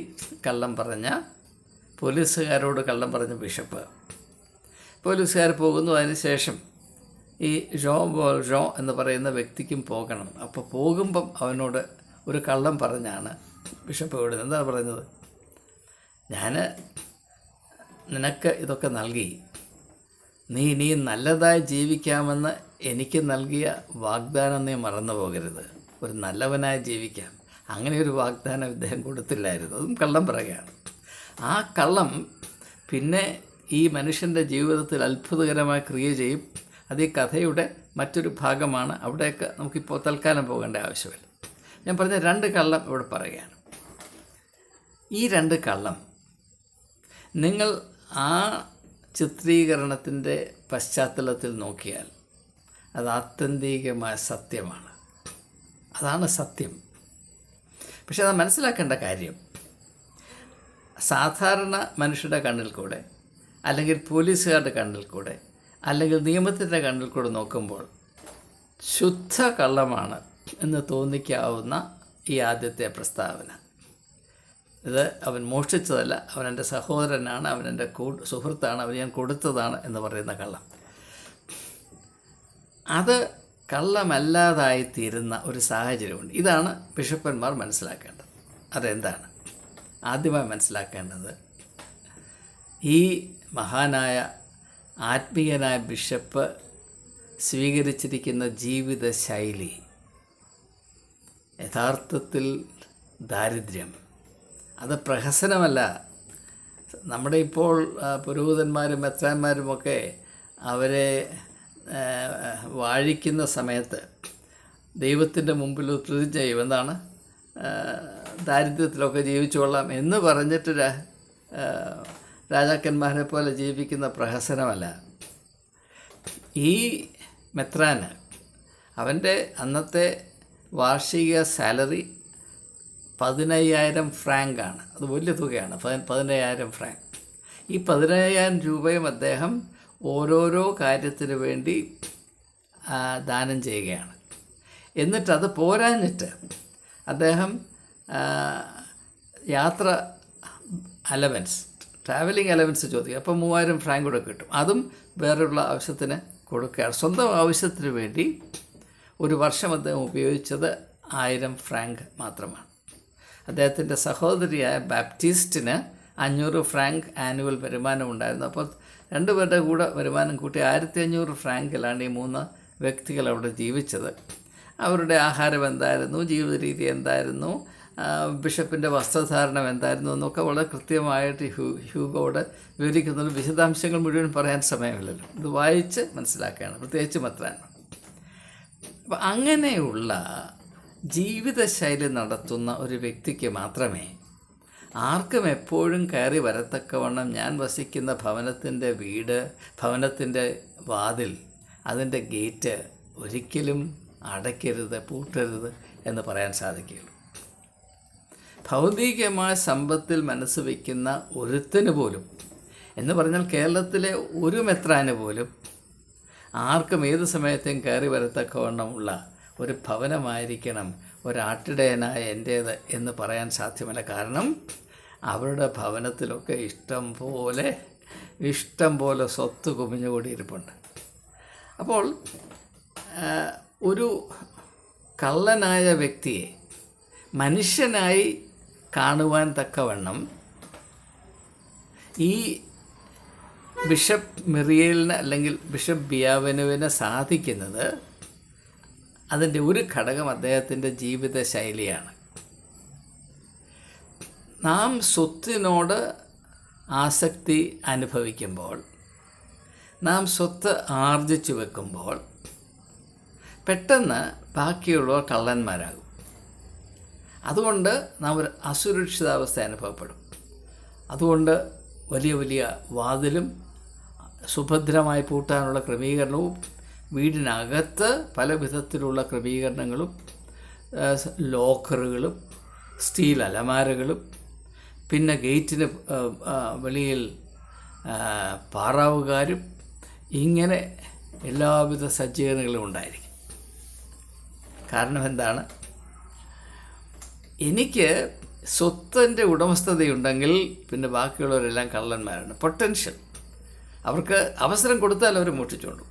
A: പോലീസുകാരോട് കള്ളം പറഞ്ഞ ബിഷപ്പ്, പോലീസുകാർ പോകുന്നു. അതിനുശേഷം ഈ ജോൺ വാൽജോൺ എന്ന് പറയുന്ന വ്യക്തിക്കും പോകണം. അപ്പോൾ പോകുമ്പം അവനോട് ഒരു കള്ളം പറഞ്ഞാണ് ബിഷപ്പ് വിടുന്നത്. എന്താണ് പറയുന്നത്? ഞാൻ നിനക്ക് ഇതൊക്കെ നൽകി, നീ ഇനിയും നല്ലതായി ജീവിക്കാമെന്ന് എനിക്ക് നൽകിയ വാഗ്ദാനം നീ മറന്നു പോകരുത്. ഒരു നല്ലവനായി ജീവിക്കാം, അങ്ങനെ ഒരു വാഗ്ദാനം ഇദ്ദേഹം കൊടുത്തില്ലായിരുന്നു. അതും കള്ളം പറയുകയാണ്. ആ കള്ളം പിന്നെ ഈ മനുഷ്യൻ്റെ ജീവിതത്തിൽ അത്ഭുതകരമായി ക്രിയ ചെയ്യും. അത് ഈ കഥയുടെ മറ്റൊരു ഭാഗമാണ്. അവിടെയൊക്കെ നമുക്കിപ്പോൾ തൽക്കാലം പോകേണ്ട ആവശ്യമില്ല. ഞാൻ പറഞ്ഞ 2 കള്ളം ഇവിടെ പറയുകയാണ്. ഈ 2 കള്ളം നിങ്ങൾ ആ ചിത്രീകരണത്തിൻ്റെ പശ്ചാത്തലത്തിൽ നോക്കിയാൽ അത് ആത്യന്തികമായ സത്യമാണ്. അതാണ് സത്യം. പക്ഷെ അത് മനസ്സിലാക്കേണ്ട കാര്യം, സാധാരണ മനുഷ്യരുടെ കണ്ണിൽ കൂടെ, അല്ലെങ്കിൽ പോലീസുകാരുടെ കണ്ണിൽ കൂടെ, അല്ലെങ്കിൽ നിയമത്തിൻ്റെ കണ്ണിൽ കൂടെ നോക്കുമ്പോൾ ശുദ്ധ കള്ളമാണ് എന്ന് തോന്നിക്കാവുന്ന ഈ ആദ്യത്തെ പ്രസ്താവന, ഇത് അവൻ മോഷ്ടിച്ചതല്ല, അവൻ എൻ്റെ സഹോദരനാണ്, അവൻ എൻ്റെ സുഹൃത്താണ്, അവൻ ഞാൻ കൊടുത്തതാണ് എന്ന് പറയുന്ന കള്ളം, അത് കള്ളമല്ലാതായിത്തീരുന്ന ഒരു സാഹചര്യമുണ്ട്. ഇതാണ് ബിഷപ്പന്മാർ മനസ്സിലാക്കേണ്ടത്. അതെന്താണ്? ആദ്യമായി മനസ്സിലാക്കേണ്ടത്, ഈ മഹാനായ ആത്മീയനായ ബിഷപ്പ് സ്വീകരിച്ചിരിക്കുന്ന ജീവിത ശൈലി യഥാർത്ഥത്തിൽ ദാരിദ്ര്യം, അത് പ്രഹസനമല്ല. നമ്മുടെ ഇപ്പോൾ പുരോഹിതന്മാരും മെത്രാന്മാരുമൊക്കെ അവരെ വാഴിക്കുന്ന സമയത്ത് ദൈവത്തിൻ്റെ മുമ്പിൽ പ്രതിജ്ഞ ചെയ്യും. എന്താണ്? ദാരിദ്ര്യത്തിലൊക്കെ ജീവിച്ചുകൊള്ളാം എന്ന് പറഞ്ഞിട്ട് രാജാക്കന്മാരെ പോലെ ജീവിക്കുന്ന പ്രഹസനമല്ല. ഈ മെത്രാന് അവൻ്റെ അന്നത്തെ വാർഷിക സാലറി 15,000 ഫ്രാങ്കാണ്. അത് വലിയ തുകയാണ്, 15,000 ഫ്രാങ്ക്. ഈ 15,000 രൂപയും അദ്ദേഹം ഓരോരോ കാര്യത്തിന് വേണ്ടി ദാനം ചെയ്യുകയാണ്. എന്നിട്ടത് പോരാഞ്ഞിട്ട് അദ്ദേഹം യാത്ര അലവൻസ്, ട്രാവലിംഗ് അലവൻസ് ചോദിക്കുക. അപ്പോൾ 3,000 ഫ്രാങ്ക് കൂടെ കിട്ടും. അതും വേറെയുള്ള ആവശ്യത്തിന് കൊടുക്കുകയാണ്. സ്വന്തം ആവശ്യത്തിന് വേണ്ടി ഒരു വർഷം അദ്ദേഹം ഉപയോഗിച്ചത് 1000 ഫ്രാങ്ക് മാത്രമാണ്. അദ്ദേഹത്തിൻ്റെ സഹോദരിയായ ബാപ്റ്റിസ്റ്റിന് 500 ഫ്രാങ്ക് ആനുവൽ വരുമാനം ഉണ്ടായിരുന്നു. അപ്പോൾ രണ്ടുപേരുടെ കൂടെ വരുമാനം കൂട്ടി 1500 ഫ്രാങ്കിലാണ് ഈ 3 വ്യക്തികൾ അവിടെ ജീവിച്ചത്. അവരുടെ ആഹാരം എന്തായിരുന്നു, ജീവിത രീതി എന്തായിരുന്നു, ബിഷപ്പിൻ്റെ വസ്ത്രധാരണം എന്തായിരുന്നു എന്നൊക്കെ വളരെ കൃത്യമായിട്ട് ഹ്യൂഗോട് വിവരിക്കുന്ന വിശദാംശങ്ങൾ മുഴുവൻ പറയാൻ സമയമില്ലല്ലോ. ഇത് വായിച്ച് മനസ്സിലാക്കുകയാണ്, പ്രത്യേകിച്ച് മെത്രാൻ. അപ്പം അങ്ങനെയുള്ള ജീവിതശൈലി നടത്തുന്ന ഒരു വ്യക്തിക്ക് മാത്രമേ ആർക്കും എപ്പോഴും കയറി വരത്തക്കവണ്ണം ഞാൻ വസിക്കുന്ന ഭവനത്തിൻ്റെ വാതിൽ, അതിൻ്റെ ഗേറ്റ് ഒരിക്കലും അടയ്ക്കരുത്, പൂട്ടരുത് എന്ന് പറയാൻ സാധിക്കുകയുള്ളൂ. ഭൗതികമായ സമ്പത്തിൽ മനസ്സ് വയ്ക്കുന്ന ഒരുത്തന് പോലും, എന്ന് പറഞ്ഞാൽ കേരളത്തിലെ ഒരു മെത്രാന് പോലും ആർക്കും ഏത് സമയത്തും കയറി വരത്തക്കവണ്ണമുള്ള ഒരു ഭവനമായിരിക്കണം ഒരാട്ടിടയനായ എൻ്റേത് എന്ന് പറയാൻ സാധ്യമല്ല. കാരണം അവരുടെ ഭവനത്തിലൊക്കെ ഇഷ്ടം പോലെ സ്വത്ത് കുമിഞ്ഞുകൂടിയിരിപ്പുണ്ട്. അപ്പോൾ ഒരു കള്ളനായ വ്യക്തിയെ മനുഷ്യനായി കാണുവാൻ തക്കവണ്ണം ഈ ബിഷപ്പ് മിറിയേലിന് അല്ലെങ്കിൽ ബിഷപ്പ് ബിയാവനുവിന് സാധിക്കുന്നത് അതിൻ്റെ ഒരു ഘടകം അദ്ദേഹത്തിൻ്റെ ജീവിത ശൈലിയാണ്. നാം സ്വത്തിനോട് ആസക്തി അനുഭവിക്കുമ്പോൾ, നാം സ്വത്ത് ആർജിച്ചു വെക്കുമ്പോൾ പെട്ടെന്ന് ബാക്കിയുള്ളവർ കള്ളന്മാരാകും. അതുകൊണ്ട് നാം ഒരു അസുരക്ഷിതാവസ്ഥ അനുഭവപ്പെടും. അതുകൊണ്ട് വലിയ വാതിലും സുഭദ്രമായി പൂട്ടാനുള്ള ക്രമീകരണവും, വീടിനകത്ത് പല വിധത്തിലുള്ള ക്രമീകരണങ്ങളും, ലോക്കറുകളും സ്റ്റീൽ അലമാരകളും, പിന്നെ ഗേറ്റിന് വെളിയിൽ പാറാവുകാരും, ഇങ്ങനെ എല്ലാവിധ സജ്ജീകരണങ്ങളും ഉണ്ടായിരിക്കും. കാരണം എന്താണ്? എനിക്ക് സ്വത്തിൻ്റെ ഉടമസ്ഥതയുണ്ടെങ്കിൽ പിന്നെ ബാക്കിയുള്ളവരെല്ലാം കള്ളന്മാരാണ്. പൊട്ടൻഷ്യൽ, അവർക്ക് അവസരം കൊടുത്താൽ അവർ മോഷ്ടിച്ചുകൊണ്ടു.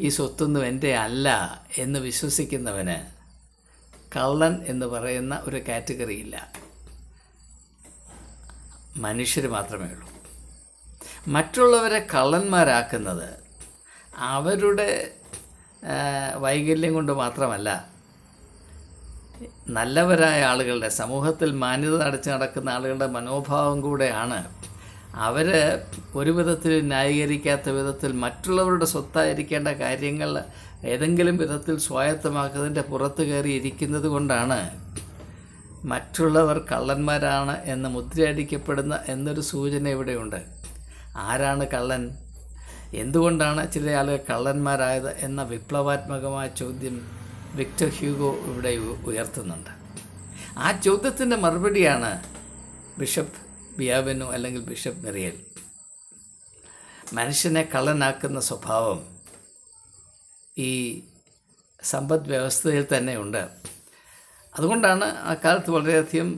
A: ഈ സ്വത്തൊന്നും എൻ്റെ അല്ല എന്ന് വിശ്വസിക്കുന്നവന് കള്ളൻ എന്ന് പറയുന്ന ഒരു കാറ്റഗറി ഇല്ല. മനുഷ്യർ മാത്രമേ ഉള്ളൂ. മറ്റുള്ളവരെ കള്ളന്മാരാക്കുന്നത് അവരുടെ വൈകല്യം കൊണ്ട് മാത്രമല്ല, നല്ലവരായ ആളുകളുടെ, സമൂഹത്തിൽ മാന്യത അടച്ചു നടക്കുന്ന ആളുകളുടെ മനോഭാവം കൂടെയാണ്. അവർ ഒരു വിധത്തിൽ ന്യായീകരിക്കാത്ത വിധത്തിൽ മറ്റുള്ളവരുടെ സ്വത്തായിരിക്കേണ്ട കാര്യങ്ങൾ ഏതെങ്കിലും വിധത്തിൽ സ്വായത്തമാക്കുന്നതിൻ്റെ പുറത്ത് കയറി ഇരിക്കുന്നത് കൊണ്ടാണ് മറ്റുള്ളവർ കള്ളന്മാരാണ് എന്ന് മുദ്രയടിക്കപ്പെടുന്ന എന്നൊരു സൂചന ഇവിടെയുണ്ട്. ആരാണ് കള്ളൻ? എന്തുകൊണ്ടാണ് ചില ആളുകൾ കള്ളന്മാരായത് എന്ന വിപ്ലവാത്മകമായ ചോദ്യം വിക്ടർ ഹ്യൂഗോ ഇവിടെ ഉയർത്തുന്നുണ്ട്. ആ ചോദ്യത്തിൻ്റെ മറുപടിയാണ് ബിഷപ്പ് ബിയാവനു അല്ലെങ്കിൽ ബിഷപ്പ് മിറിയേൽ. മനുഷ്യനെ കള്ളനാക്കുന്ന സ്വഭാവം ഈ സമ്പദ് വ്യവസ്ഥയിൽ തന്നെയുണ്ട്. അതുകൊണ്ടാണ് ആ കാലത്ത് വളരെയധികം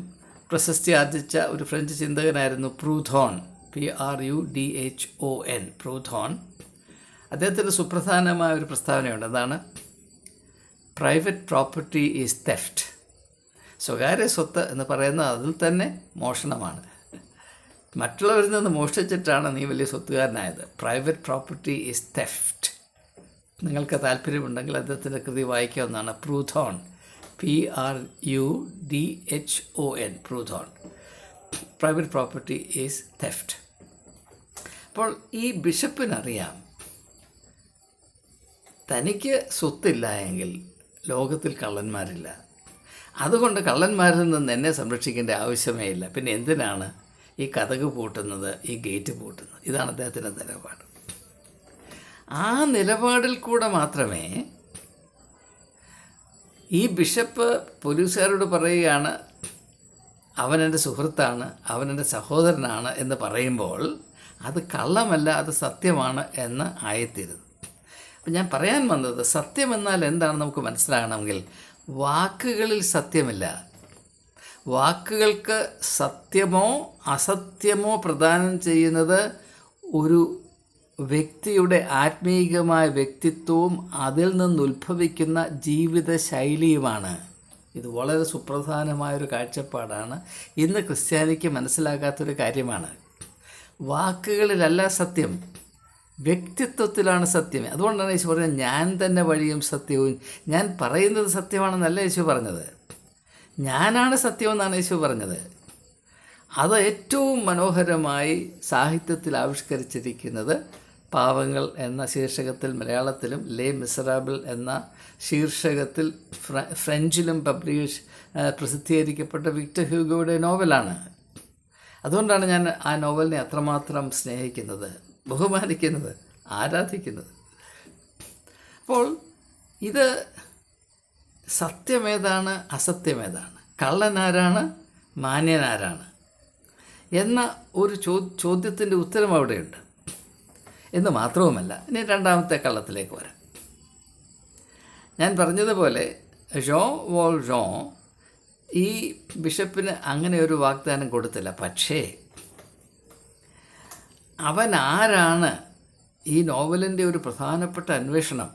A: പ്രശസ്തി ആർജിച്ച ഒരു ഫ്രഞ്ച് ചിന്തകനായിരുന്നു പ്രൂധോൺ, PRUDHON, പ്രൂധോൺ. അദ്ദേഹത്തിൻ്റെ സുപ്രധാനമായ ഒരു പ്രസ്താവനയുണ്ട്. അതാണ് പ്രൈവറ്റ് പ്രോപ്പർട്ടി ഈസ് തെഫ്റ്റ്. സ്വകാര്യ സ്വത്ത് എന്ന് പറയുന്നത് അതിൽ തന്നെ മോഷണമാണ്. മറ്റുള്ളവരിൽ നിന്ന് മോഷ്ടിച്ചിട്ടാണ് നീ വലിയ സ്വത്തുകാരനായത്. Private property is theft. നിങ്ങൾക്ക് താല്പര്യമുണ്ടെങ്കിൽ അദ്ദേഹത്തിൻ്റെ കൃതി വായിക്കാവുന്നതാണ്. Proudhon, PRUDHON, Proudhon. Private property is theft. അപ്പോൾ ഈ ബിഷപ്പിനറിയാം, തനിക്ക് സ്വത്തില്ല എങ്കിൽ ലോകത്തിൽ കള്ളന്മാരില്ല. അതുകൊണ്ട് കള്ളന്മാരിൽ നിന്ന് എന്നെ സംരക്ഷിക്കേണ്ട ആവശ്യമേ ഇല്ല. പിന്നെ എന്തിനാണ് ഈ കതക് പൂട്ടുന്നത്, ഈ ഗേറ്റ് പൂട്ടുന്നത്? ഇതാണ് അദ്ദേഹത്തിൻ്റെ നിലപാട്. ആ നിലപാടിൽ കൂടെ മാത്രമേ ഈ ബിഷപ്പ് പോലീസുകാരോട് പറയുകയാണ് അവനെൻ്റെ സുഹൃത്താണ്, അവനെൻ്റെ സഹോദരനാണ് എന്ന് പറയുമ്പോൾ അത് കള്ളമല്ല, അത് സത്യമാണ് എന്ന് ആയിത്തീരുന്നു. അപ്പം ഞാൻ പറയാൻ വന്നത്, സത്യമെന്നാൽ എന്താണ് നമുക്ക് മനസ്സിലാകണമെങ്കിൽ വാക്കുകളിൽ സത്യമില്ല. വാക്കുകൾക്ക് സത്യമോ അസത്യമോ പ്രദാനം ചെയ്യുന്നത് ഒരു വ്യക്തിയുടെ ആത്മീയമായ വ്യക്തിത്വവും അതിൽ നിന്നുദ്ഭവിക്കുന്ന ജീവിത ശൈലിയുമാണ്. ഇത് വളരെ സുപ്രധാനമായൊരു കാഴ്ചപ്പാടാണ്. ഇന്ന് ക്രിസ്ത്യാനിക്ക് മനസ്സിലാകാത്തൊരു കാര്യമാണ്. വാക്കുകളിലല്ല സത്യം, വ്യക്തിത്വത്തിലാണ് സത്യം. അതുകൊണ്ടാണ് യേശു പറഞ്ഞത്, ഞാൻ തന്നെ വഴിയും സത്യവും. ഞാൻ പറയുന്നത് സത്യമാണെന്നല്ല യേശു പറഞ്ഞത്, ഞാനാണ് സത്യമെന്നാണ് യേശു പറഞ്ഞത്. അത് ഏറ്റവും മനോഹരമായി സാഹിത്യത്തിൽ ആവിഷ്കരിച്ചിരിക്കുന്നത് പാവങ്ങൾ എന്ന ശീർഷകത്തിൽ മലയാളത്തിലും, ലേ മിസറാബിൾ എന്ന ശീർഷകത്തിൽ ഫ്രഞ്ചിലും പ്രസിദ്ധീകരിക്കപ്പെട്ട വിക്ടർ ഹ്യൂഗോയുടെ നോവലാണ്. അതുകൊണ്ടാണ് ഞാൻ ആ നോവലിനെ അത്രമാത്രം സ്നേഹിക്കുന്നത്, ബഹുമാനിക്കുന്നത്, ആരാധിക്കുന്നത്. അപ്പോൾ ഇത് സത്യമേതാണ്, അസത്യമേതാണ്, കള്ളനാരാണ്, മാന്യനാരാണ് എന്ന ഒരു ചോദ്യത്തിൻ്റെ ഉത്തരം അവിടെയുണ്ട് എന്ന് മാത്രവുമല്ല. ഇനി രണ്ടാമത്തെ കള്ളത്തിലേക്ക് വരാം. ഞാൻ പറഞ്ഞതുപോലെ ജോൺ വാൾജോൺ ഈ ബിഷപ്പിന് അങ്ങനെ ഒരു വാഗ്ദാനം കൊടുത്തില്ല. പക്ഷേ അവൻ ആരാണ്? ഈ നോവലിൻ്റെ ഒരു പ്രധാനപ്പെട്ട അന്വേഷണം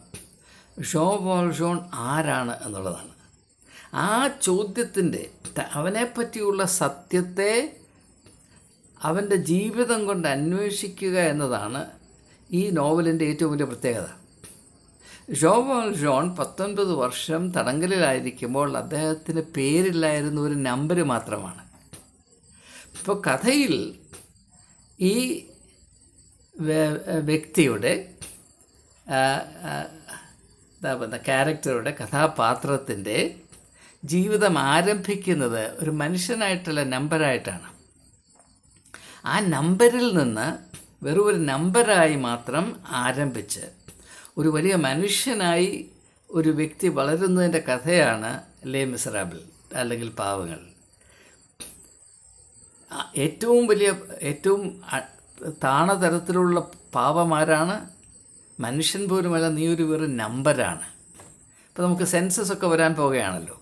A: ജോൺ വാൾജോൺ ആരാണ് എന്നുള്ളതാണ്. ആ ചോദ്യത്തിൻ്റെ അവനെപ്പറ്റിയുള്ള സത്യത്തെ അവൻ്റെ ജീവിതം കൊണ്ട് അന്വേഷിക്കുക എന്നതാണ് ഈ നോവലിൻ്റെ ഏറ്റവും വലിയ പ്രത്യേകത. ജോൺ വാൾജോൺ 19 വർഷം തടങ്കലിലായിരിക്കുമ്പോൾ അദ്ദേഹത്തിന് പേരില്ലായിരുന്ന ഒരു നമ്പർ മാത്രമാണ്. ഇപ്പോൾ കഥയിൽ ഈ വ്യക്തിയുടെ ക്യാരക്ടറുടെ കഥാപാത്രത്തിൻ്റെ ജീവിതം ആരംഭിക്കുന്നത് ഒരു മനുഷ്യനായിട്ടുള്ള നമ്പറായിട്ടാണ്. ആ നമ്പറിൽ നിന്ന് വെറും ഒരു നമ്പറായി മാത്രം ആരംഭിച്ച് ഒരു വലിയ മനുഷ്യനായി ഒരു വ്യക്തി വളരുന്നതിൻ്റെ കഥയാണ് ലേ മിസറാബിൾ അല്ലെങ്കിൽ പാവങ്ങൾ. ഏറ്റവും താണതരത്തിലുള്ള പാവമാരാണ്? മനുഷ്യൻ പോലുമല്ല, നീ ഒരു വെറും നമ്പരാണ്. ഇപ്പോൾ നമുക്ക് സെൻസസ് ഒക്കെ വരാൻ പോവുകയാണല്ലോ.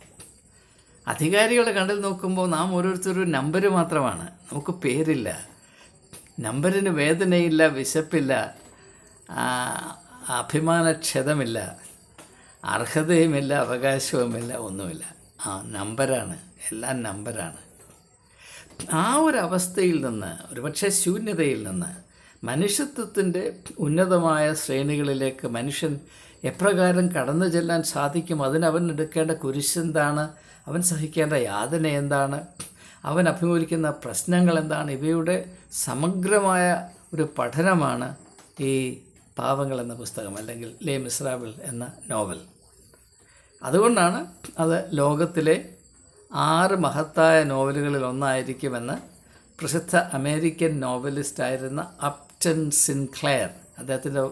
A: അധികാരികളെ കണ്ടിൽ നോക്കുമ്പോൾ നാം ഓരോരുത്തരും നമ്പർ മാത്രമാണ്. നമുക്ക് പേരില്ല, നമ്പറിന് വേദനയില്ല, വിശപ്പില്ല, അഭിമാനക്ഷതമില്ല, അർഹതയുമില്ല, അവകാശവുമില്ല, ഒന്നുമില്ല. നമ്പറാണ്, എല്ലാം നമ്പറാണ്. ആ ഒരവസ്ഥയിൽ നിന്ന്, ഒരുപക്ഷെ ശൂന്യതയിൽ നിന്ന് മനുഷ്യത്വത്തിൻ്റെ ഉന്നതമായ ശ്രേണികളിലേക്ക് മനുഷ്യൻ എപ്രകാരം കടന്നു ചെല്ലാൻ സാധിക്കും? അതിനവൻ എടുക്കേണ്ട കുരിശെന്താണ്, അവൻ സഹിക്കേണ്ട യാതന എന്താണ്, അവൻ അഭിമുഖീകരിക്കുന്ന പ്രശ്നങ്ങൾ എന്താണ്, ഇവയുടെ സമഗ്രമായ ഒരു പഠനമാണ് ഈ പാവങ്ങൾ എന്ന പുസ്തകം അല്ലെങ്കിൽ ലേ മിസറാബിൾ എന്ന നോവൽ. അതുകൊണ്ടാണ് അത് ലോകത്തിലെ 6 മഹത്തായ നോവലുകളിൽ ഒന്നായിരിക്കുമെന്ന് പ്രസിദ്ധ അമേരിക്കൻ നോവലിസ്റ്റായിരുന്ന അപ്റ്റൺ സിൻക്ലെയർ, അദ്ദേഹത്തിൻ്റെ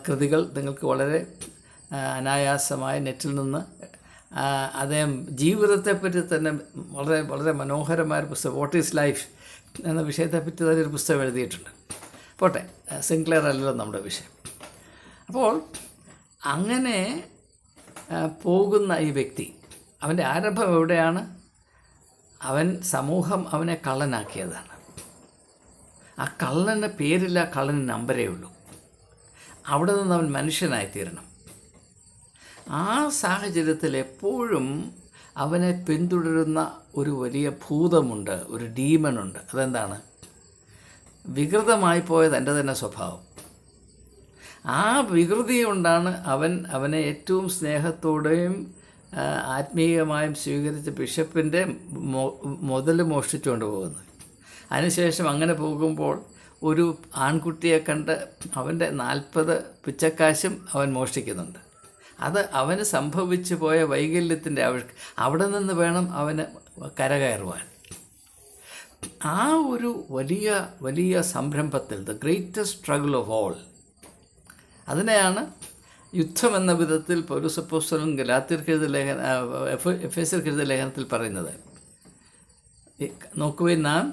A: കൃതികൾ നിങ്ങൾക്ക് വളരെ അനായാസമായി നെറ്റിൽ നിന്ന് അദ്ദേഹം ജീവിതത്തെപ്പറ്റി തന്നെ വളരെ വളരെ മനോഹരമായ ഒരു പുസ്തകം, വാട്ട് ഈസ് ലൈഫ് എന്ന വിഷയത്തെപ്പറ്റി തന്നെ ഒരു പുസ്തകം എഴുതിയിട്ടുണ്ട്. പോട്ടെ, സിൻക്ലെയർ അല്ലല്ലോ നമ്മുടെ വിഷയം. അപ്പോൾ അങ്ങനെ പോകുന്ന ഈ വ്യക്തി, അവൻ്റെ ആരംഭം എവിടെയാണ്? സമൂഹം അവനെ കള്ളനാക്കിയതാണ്. ആ കള്ളൻ്റെ പേരില്ല, കള്ളന് നമ്പരേ ഉള്ളൂ. അവിടെ നിന്ന് അവൻ മനുഷ്യനായിത്തീരണം. ആ സാഹചര്യത്തിൽ എപ്പോഴും അവനെ പിന്തുടരുന്ന ഒരു വലിയ ഭൂതമുണ്ട്, ഒരു ഡീമനുണ്ട്. അതെന്താണ്? വികൃതമായി പോയത് എൻ്റെ തന്നെ സ്വഭാവം. ആ വികൃതി കൊണ്ടാണ് അവനെ ഏറ്റവും സ്നേഹത്തോടെയും ആത്മീയമായും സ്വീകരിച്ച ബിഷപ്പിൻ്റെ മുതൽ മോഷ്ടിച്ചുകൊണ്ട് പോകുന്നത്. അതിനുശേഷം അങ്ങനെ പോകുമ്പോൾ ഒരു ആൺകുട്ടിയെ കണ്ട് അവൻ്റെ 40 പിച്ചക്കാശും അവൻ മോഷ്ടിക്കുന്നുണ്ട്. അത് അവന് സംഭവിച്ചു പോയ വൈകല്യത്തിൻ്റെ അവിടെ നിന്ന് വേണം അവന് കരകയറുവാൻ. ആ ഒരു വലിയ വലിയ സംരംഭത്തിൽ, the greatest struggle of all, അതിനെയാണ് യുദ്ധം എന്ന വിധത്തിൽ പൗലോസ് അപ്പോസ്തലൻ എഫേസ്യർക്ക് എഴുതിയ ലേഖനത്തിൽ പറയുന്നത്. നോക്കുവിൻ, നാം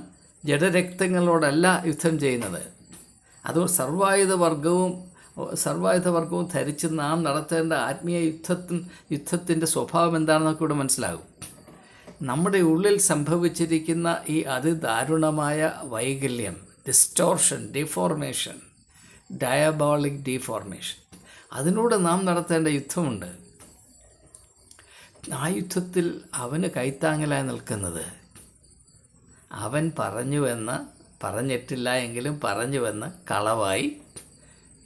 A: ജഡരക്തങ്ങളോടല്ല യുദ്ധം ചെയ്യുന്നത്. അത് സർവായുധ വർഗവും ധരിച്ച് നാം നടത്തേണ്ട ആത്മീയ യുദ്ധത്തിൻ്റെ സ്വഭാവം എന്താണെന്നൊക്കെ ഇവിടെ മനസ്സിലാകും. നമ്മുടെ ഉള്ളിൽ സംഭവിച്ചിരിക്കുന്ന ഈ അതിദാരുണമായ വൈകല്യം, ഡിസ്റ്റോർഷൻ, ഡിഫോർമേഷൻ, ഡയബോളിക് ഡിഫോർമേഷൻ, അതിനോട് നാം നടത്തേണ്ട യുദ്ധമുണ്ട്. ആ യുദ്ധത്തിൽ അവന് കൈത്താങ്ങലായി നിൽക്കുന്നത്, അവൻ പറഞ്ഞിട്ടില്ല എങ്കിലും പറഞ്ഞുവെന്ന് കളവായി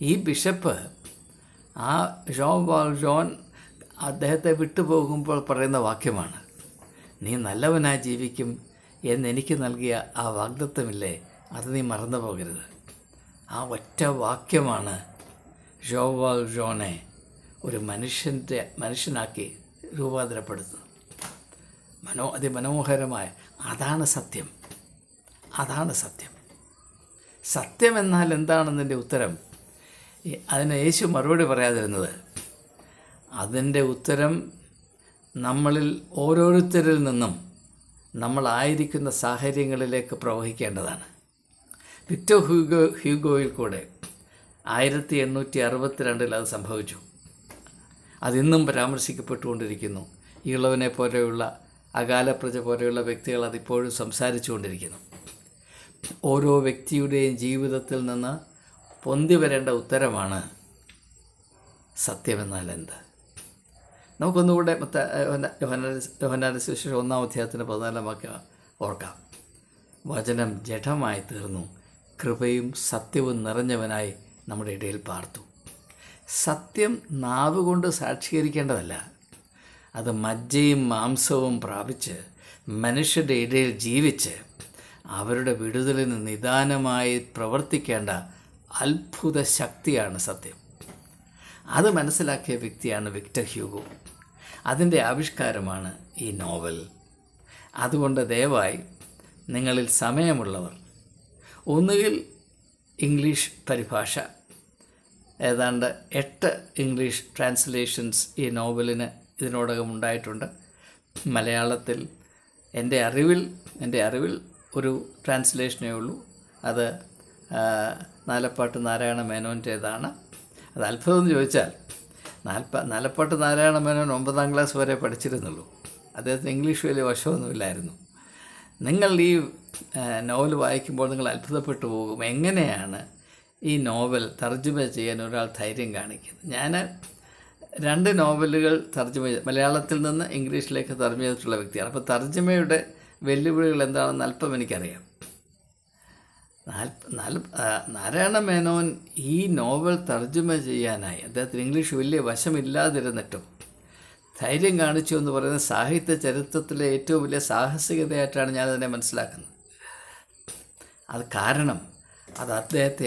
A: ഈ ബിഷപ്പ് ആ ജോൺ അദ്ദേഹത്തെ വിട്ടുപോകുമ്പോൾ പറയുന്ന വാക്യമാണ്, നീ നല്ലവനായി ജീവിക്കും എന്നെനിക്ക് നൽകിയ ആ വാഗ്ദത്തമില്ലേ, അത് നീ മറന്നു പോകരുത്. ആ ഒറ്റ വാക്യമാണ് ജോനെ ഒരു മനുഷ്യനാക്കി രൂപാന്തരപ്പെടുത്തുന്നത്. അതിമനോഹരമായ അതാണ് സത്യം. സത്യം എന്നാൽ എന്താണെന്നതിൻ്റെ ഉത്തരം അതിന് യേശു മറുപടി പറയാതിരുന്നത്, അതിൻ്റെ ഉത്തരം നമ്മളിൽ ഓരോരുത്തരിൽ നിന്നും നമ്മളായിരിക്കുന്ന സാഹചര്യങ്ങളിലേക്ക് പ്രവഹിക്കേണ്ടതാണ്. വിക്ടർ ഹ്യൂഗോയിൽ കൂടെ 1862 അത് സംഭവിച്ചു. അതിന്നും പരാമർശിക്കപ്പെട്ടുകൊണ്ടിരിക്കുന്നു. ഈളവനെ പോലെയുള്ള, അകാലപ്രജ പോലെയുള്ള വ്യക്തികൾ അതിപ്പോഴും സംസാരിച്ചു കൊണ്ടിരിക്കുന്നു. ഓരോ വ്യക്തിയുടെയും ജീവിതത്തിൽ നിന്ന് പൊന്തി വരേണ്ട ഉത്തരമാണ് സത്യമെന്നാൽ എന്ത്. നമുക്കൊന്നുകൂടെ യോഹന്നാന്റെ സുവിശേഷം 1-ാം അധ്യായത്തിൻ്റെ 14-ാം വാക്യം ഓർക്കാം. വചനം ജഡമായി തീർന്നു, കൃപയും സത്യവും നിറഞ്ഞവനായി നമ്മുടെ ഇടയിൽ പാർത്തു. സത്യം നാവുകൊണ്ട് സാക്ഷീകരിക്കേണ്ടതല്ല, അത് മജ്ജയും മാംസവും പ്രാപിച്ച് മനുഷ്യരുടെ ഇടയിൽ ജീവിച്ച് അവരുടെ വിടുതലിന് നിദാനമായി പ്രവർത്തിക്കേണ്ട അത്ഭുത ശക്തിയാണ് സത്യം. അത് മനസ്സിലാക്കിയ വ്യക്തിയാണ് വിക്ടർ ഹ്യൂഗോ. അതിൻ്റെ ആവിഷ്കാരമാണ് ഈ നോവൽ. അതുകൊണ്ട് ദയവായി നിങ്ങളിൽ സമയമുള്ളവർ ഒന്നുകിൽ ഇംഗ്ലീഷ് പരിഭാഷ, ഏതാണ്ട് 8 ഇംഗ്ലീഷ് ട്രാൻസ്ലേഷൻസ് ഈ നോവലിന് ഇതിനോടകം ഉണ്ടായിട്ടുണ്ട്. മലയാളത്തിൽ എൻ്റെ അറിവിൽ ഒരു ട്രാൻസ്ലേഷനേ ഉള്ളൂ. അത് നാലപ്പാട്ട് നാരായണ മേനോൻ്റേതാണ്. അത് അത്ഭുതമെന്ന് ചോദിച്ചാൽ നാലപ്പാട്ട് നാരായണ മേനോൻ 9-ാം ക്ലാസ് വരെ പഠിച്ചിരുന്നുള്ളൂ. അദ്ദേഹത്തിന് ഇംഗ്ലീഷ് വലിയ വശമൊന്നുമില്ലായിരുന്നു. നിങ്ങൾ ഈ നോവൽ വായിക്കുമ്പോൾ നിങ്ങൾ അത്ഭുതപ്പെട്ടു പോകും, എങ്ങനെയാണ് ഈ നോവൽ തർജ്ജമ ചെയ്യാൻ ഒരാൾ ധൈര്യം കാണിക്കുന്നത്. ഞാൻ 2 നോവലുകൾ മലയാളത്തിൽ നിന്ന് ഇംഗ്ലീഷിലേക്ക് തർജ്ജമ ചെയ്തിട്ടുള്ള വ്യക്തിയാണ്. അപ്പോൾ തർജ്ജമയുടെ വെല്ലുവിളികൾ എന്താണെന്ന് അല്പം എനിക്കറിയാം. നാരായണ മേനോൻ ഈ നോവൽ തർജ്ജമ ചെയ്യാനായി അദ്ദേഹത്തിന് ഇംഗ്ലീഷ് വലിയ വശമില്ലാതിരുന്നിട്ടും ധൈര്യം കാണിച്ചു എന്ന് പറയുന്നത് സാഹിത്യ ചരിത്രത്തിലെ ഏറ്റവും വലിയ സാഹസികതയായിട്ടാണ് ഞാനതിനെ മനസ്സിലാക്കുന്നത്. അത് കാരണം അത് അദ്ദേഹത്തെ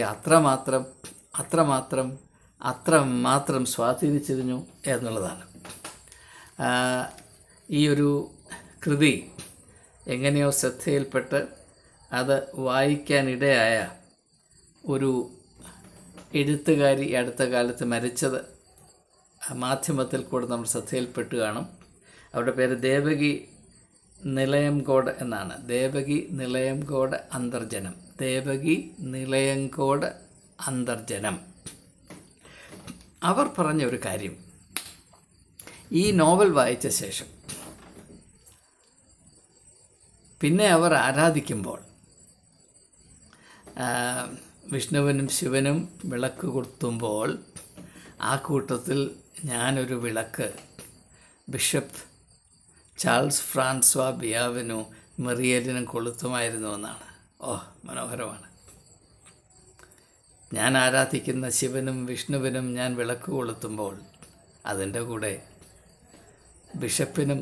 A: അത്രമാത്രം സ്വാധീനിച്ചിരുന്നു എന്നുള്ളതാണ്. ഈ ഒരു കൃതി എങ്ങനെയോ ശ്രദ്ധയിൽപ്പെട്ട് അത് വായിക്കാനിടയായ ഒരു എഴുത്തുകാരി അടുത്ത കാലത്ത് മരിച്ചത് മാധ്യമത്തിൽ കൂടെ നമ്മൾ ശ്രദ്ധയിൽപ്പെട്ട് കാണും. അവരുടെ പേര് ദേവകി നിലയംകോട് എന്നാണ്. ദേവകി നിലയംകോട് അന്തർജനം. അവർ പറഞ്ഞ ഒരു കാര്യം, ഈ നോവൽ വായിച്ച ശേഷം പിന്നെ അവർ ആരാധിക്കുമ്പോൾ വിഷ്ണുവിനും ശിവനും വിളക്ക് കൊളുത്തുമ്പോൾ ആ കൂട്ടത്തിൽ ഞാനൊരു വിളക്ക് ബിഷപ്പ് ചാൾസ് ഫ്രാൻസ്വാ ബിയാവിനും മെറിയലിനും കൊളുത്തുമായിരുന്നു എന്നാണ്. മനോഹരമാണ്. ഞാൻ ആരാധിക്കുന്ന ശിവനും വിഷ്ണുവിനും ഞാൻ വിളക്ക് കൊളുത്തുമ്പോൾ അതിൻ്റെ കൂടെ ബിഷപ്പിനും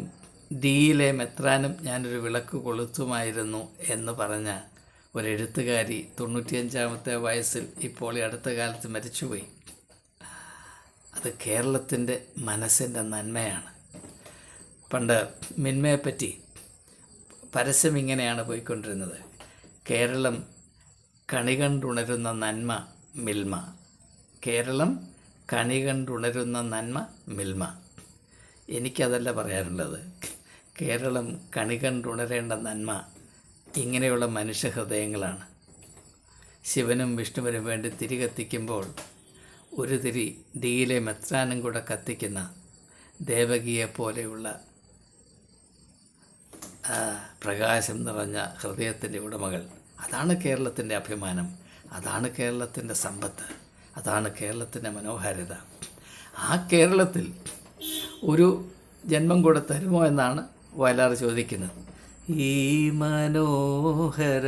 A: ഡിയിലെ മെത്രാനും ഞാനൊരു വിളക്ക് കൊളുത്തുമായിരുന്നു എന്ന് പറഞ്ഞ ഒരു എഴുത്തുകാരി 95-ാമത്തെ വയസ്സിൽ ഇപ്പോൾ ഈ അടുത്ത കാലത്ത് മരിച്ചുപോയി. അത് കേരളത്തിൻ്റെ മനസ്സിൻ്റെ നന്മയാണ്. പണ്ട് മിൽമയെപ്പറ്റി പരസ്യം ഇങ്ങനെയാണ് പോയിക്കൊണ്ടിരുന്നത്: കേരളം കണി കണ്ടുണരുന്ന നന്മ മിൽമ, കേരളം കണി കണ്ടുണരുന്ന നന്മ മിൽമ. എനിക്കതല്ല പറയാനുള്ളത്. കേരളം കണി കണ്ടുണരേണ്ട നന്മ ഇങ്ങനെയുള്ള മനുഷ്യഹൃദയങ്ങളാണ്. ശിവനും വിഷ്ണുവിനും വേണ്ടി തിരി കത്തിക്കുമ്പോൾ ഒരു തിരി ഡിയിലെ മെത്രാനും കൂടെ കത്തിക്കുന്ന ദേവകിയെ പോലെയുള്ള പ്രകാശം നിറഞ്ഞ ഹൃദയത്തിൻ്റെ ഉടമകൾ. അതാണ് കേരളത്തിൻ്റെ അഭിമാനം, അതാണ് കേരളത്തിൻ്റെ സമ്പത്ത്, അതാണ് കേരളത്തിൻ്റെ മനോഹാരിത. ആ കേരളത്തിൽ ഒരു ജന്മം കൂടെ തരുമോ എന്നാണ് വയലാർ ചോദിക്കുന്നത്. ഈ മനോഹര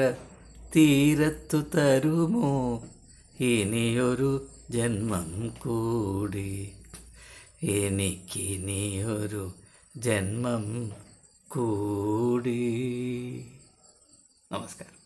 A: തീരത്തു തരുമോ ഇനിയൊരു ജന്മം കൂടി, എനിക്കിനിയൊരു ജന്മം കൂടി. നമസ്കാരം.